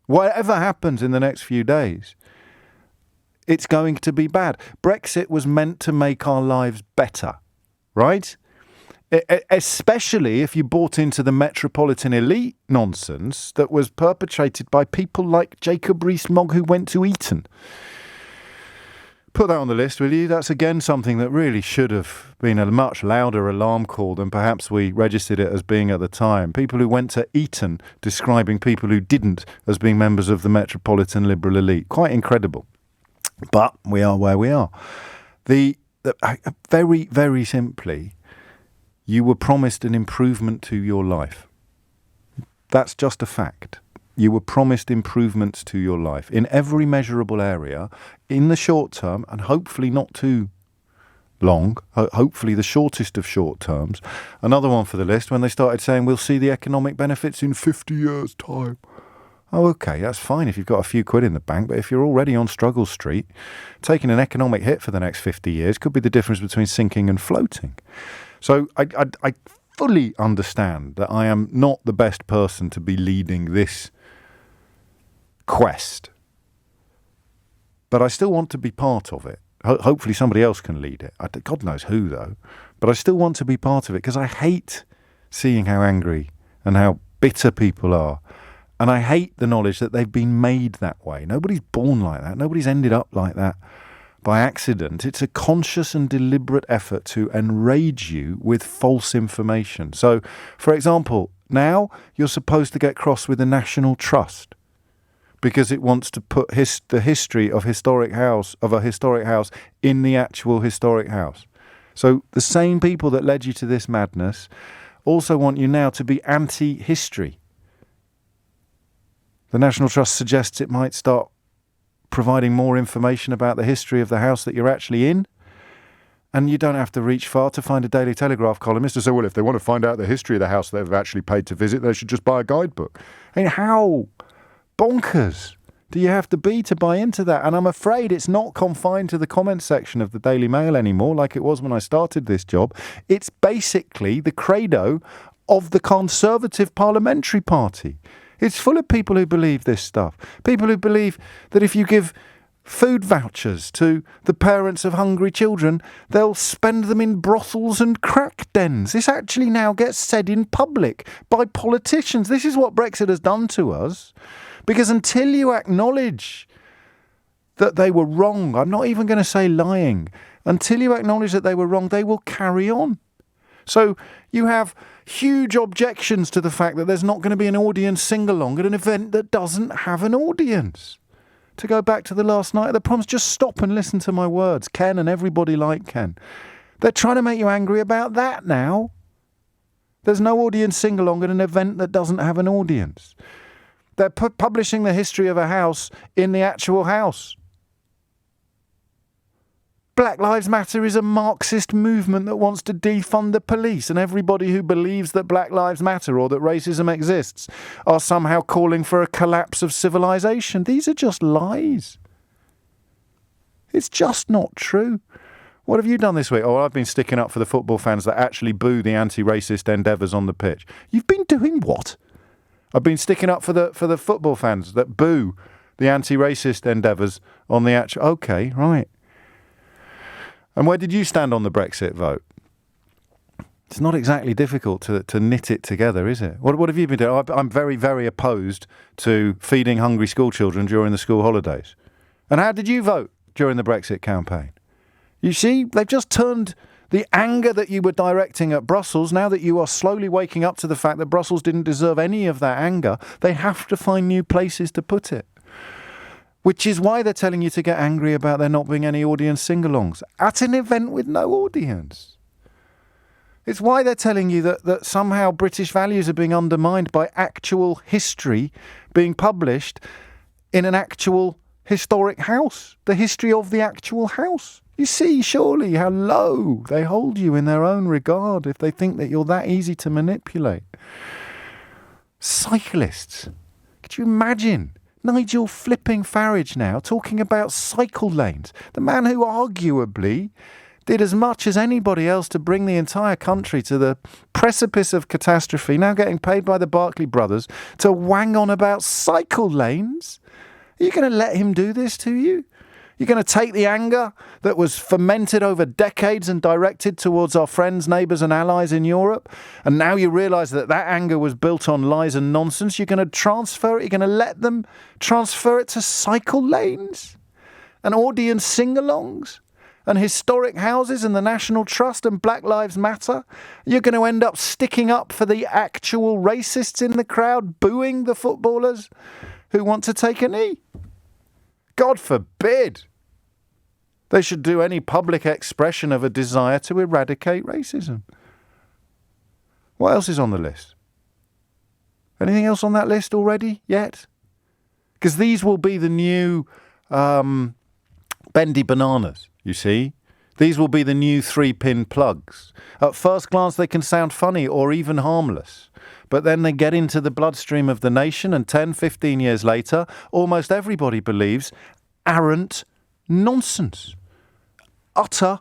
Whatever happens in the next few days, it's going to be bad. Brexit was meant to make our lives better, right? Especially if you bought into the metropolitan elite nonsense that was perpetrated by people like Jacob Rees-Mogg, who went to Eton. Put that on the list, will you? That's again something that really should have been a much louder alarm call than perhaps we registered it as being at the time. People who went to Eton describing people who didn't as being members of the metropolitan liberal elite. Quite incredible. But we are where we are. Very, very simply, you were promised an improvement to your life. That's just a fact. You were promised improvements to your life in every measurable area in the short term, and hopefully not too long, hopefully the shortest of short terms. Another one for the list, when they started saying we'll see the economic benefits in 50 years' time. Oh, okay, that's fine if you've got a few quid in the bank, but if you're already on struggle street, taking an economic hit for the next 50 years could be the difference between sinking and floating. So I fully understand that I am not the best person to be leading this quest, but I still want to be part of it. Hopefully somebody else can lead it. God knows who, though. But I still want to be part of it because I hate seeing how angry and how bitter people are. And I hate the knowledge that they've been made that way. Nobody's born like that. Nobody's ended up like that by accident. It's a conscious and deliberate effort to enrage you with false information. So, for example, now you're supposed to get cross with the National Trust because it wants to put the history of a historic house in the actual historic house. So the same people that led you to this madness also want you now to be anti-history. The National Trust suggests it might start providing more information about the history of the house that you're actually in. And you don't have to reach far to find a Daily Telegraph columnist to say, well, if they want to find out the history of the house they've actually paid to visit, they should just buy a guidebook. I mean, how bonkers do you have to be to buy into that? And I'm afraid it's not confined to the comments section of the Daily Mail anymore, like it was when I started this job. It's basically the credo of the Conservative Parliamentary Party. It's full of people who believe this stuff. People who believe that if you give food vouchers to the parents of hungry children, they'll spend them in brothels and crack dens. This actually now gets said in public by politicians. This is what Brexit has done to us. Because until you acknowledge that they were wrong, I'm not even going to say lying, until you acknowledge that they were wrong, they will carry on. So you have huge objections to the fact that there's not going to be an audience sing-along at an event that doesn't have an audience. To go back to the last night of the proms, just stop and listen to my words. Ken and everybody like Ken. They're trying to make you angry about that now. There's no audience sing-along at an event that doesn't have an audience. They're publishing the history of a house in the actual house. Black Lives Matter is a Marxist movement that wants to defund the police, and everybody who believes that Black Lives Matter or that racism exists are somehow calling for a collapse of civilization. These are just lies. It's just not true. What have you done this week? Oh, I've been sticking up for the football fans that actually boo the anti-racist endeavours on the pitch. You've been doing what? I've been sticking up for the football fans that boo the anti-racist endeavours on the actual... Okay, right. And where did you stand on the Brexit vote? It's not exactly difficult to knit it together, is it? What have you been doing? I'm very, very opposed to feeding hungry school children during the school holidays. And how did you vote during the Brexit campaign? You see, they've just turned the anger that you were directing at Brussels, now that you are slowly waking up to the fact that Brussels didn't deserve any of that anger, they have to find new places to put it. Which is why they're telling you to get angry about there not being any audience sing-alongs at an event with no audience. It's why they're telling you that somehow British values are being undermined by actual history being published in an actual historic house, the history of the actual house. You see, surely, how low they hold you in their own regard if they think that you're that easy to manipulate. Cyclists. Could you imagine Nigel flipping Farage now talking about cycle lanes? The man who arguably did as much as anybody else to bring the entire country to the precipice of catastrophe, now getting paid by the Barclay brothers to wang on about cycle lanes? Are you going to let him do this to you? You're going to take the anger that was fermented over decades and directed towards our friends, neighbours and allies in Europe, and now you realise that that anger was built on lies and nonsense. You're going to transfer it, you're going to let them transfer it to cycle lanes and audience sing-alongs and historic houses and the National Trust and Black Lives Matter. You're going to end up sticking up for the actual racists in the crowd, booing the footballers who want to take a knee. God forbid they should do any public expression of a desire to eradicate racism. What else is on the list? Anything else on that list already yet? Because these will be the new bendy bananas, you see. These will be the new 3-pin plugs. At first glance, they can sound funny or even harmless. But then they get into the bloodstream of the nation, and 10, 15 years later, almost everybody believes arrant nonsense. Utter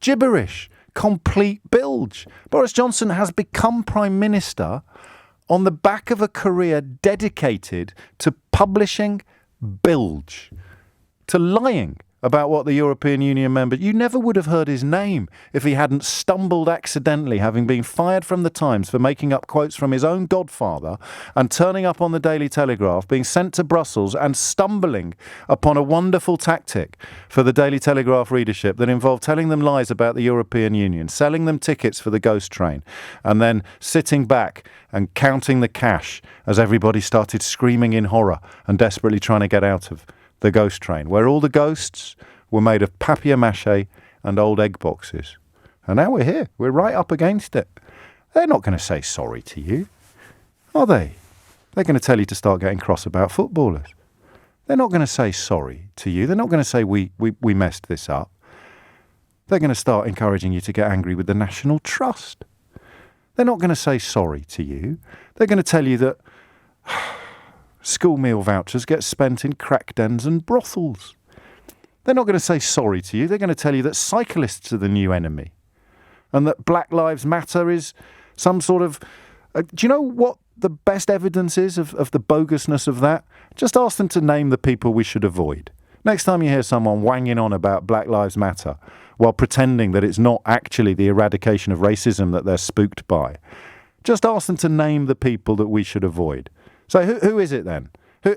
gibberish. Complete bilge. Boris Johnson has become Prime Minister on the back of a career dedicated to publishing bilge, to lying about what the European Union member... You never would have heard his name if he hadn't stumbled accidentally, having been fired from the Times for making up quotes from his own godfather and turning up on the Daily Telegraph, being sent to Brussels and stumbling upon a wonderful tactic for the Daily Telegraph readership that involved telling them lies about the European Union, selling them tickets for the ghost train, and then sitting back and counting the cash as everybody started screaming in horror and desperately trying to get out of the ghost train, where all the ghosts were made of papier-mâché and old egg boxes. And now we're here. We're right up against it. They're not going to say sorry to you, are they? They're going to tell you to start getting cross about footballers. They're not going to say sorry to you. They're not going to say we messed this up. They're going to start encouraging you to get angry with the National Trust. They're not going to say sorry to you. They're going to tell you that school meal vouchers get spent in crack dens and brothels. They're not going to say sorry to you. They're going to tell you that cyclists are the new enemy and that Black Lives Matter is some sort of... do you know what the best evidence is of the bogusness of that? Just ask them to name the people we should avoid. Next time you hear someone wanging on about Black Lives Matter while pretending that it's not actually the eradication of racism that they're spooked by, just ask them to name the people that we should avoid. So who is it then?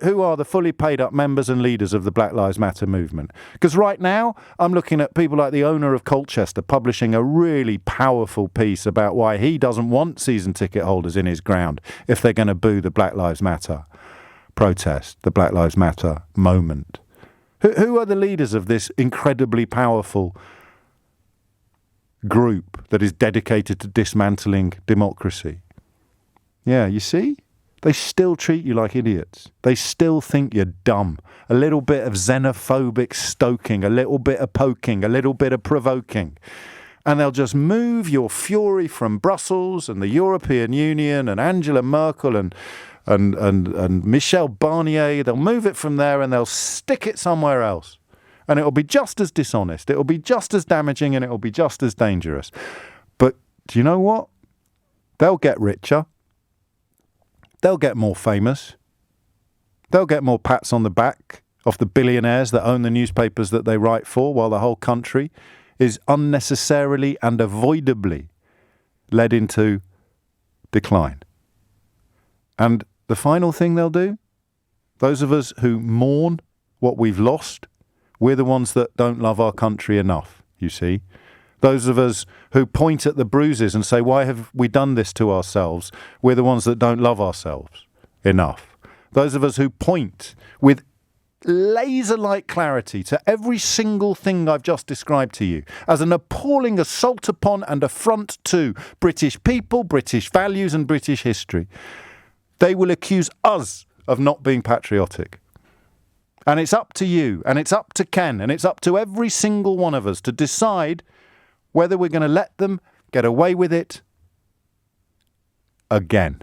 Who are the fully paid up members and leaders of the Black Lives Matter movement? Because right now I'm looking at people like the owner of Colchester publishing a really powerful piece about why he doesn't want season ticket holders in his ground if they're going to boo the Black Lives Matter protest, the Black Lives Matter moment. Who are the leaders of this incredibly powerful group that is dedicated to dismantling democracy? Yeah, you see? They still treat you like idiots. They still think you're dumb. A little bit of xenophobic stoking, a little bit of poking, a little bit of provoking. And they'll just move your fury from Brussels and the European Union and Angela Merkel and Michel Barnier. They'll move it from there and they'll stick it somewhere else. And it'll be just as dishonest. It'll be just as damaging and it'll be just as dangerous. But do you know what? They'll get richer. They'll get more famous. They'll get more pats on the back of the billionaires that own the newspapers that they write for, while the whole country is unnecessarily and avoidably led into decline. And the final thing they'll do, those of us who mourn what we've lost, we're the ones that don't love our country enough, you see. Those of us who point at the bruises and say, why have we done this to ourselves? We're the ones that don't love ourselves enough. Those of us who point with laser-like clarity to every single thing I've just described to you as an appalling assault upon and affront to British people, British values and British history. They will accuse us of not being patriotic. And it's up to you, and it's up to Ken, and it's up to every single one of us to decide whether we're going to let them get away with it again.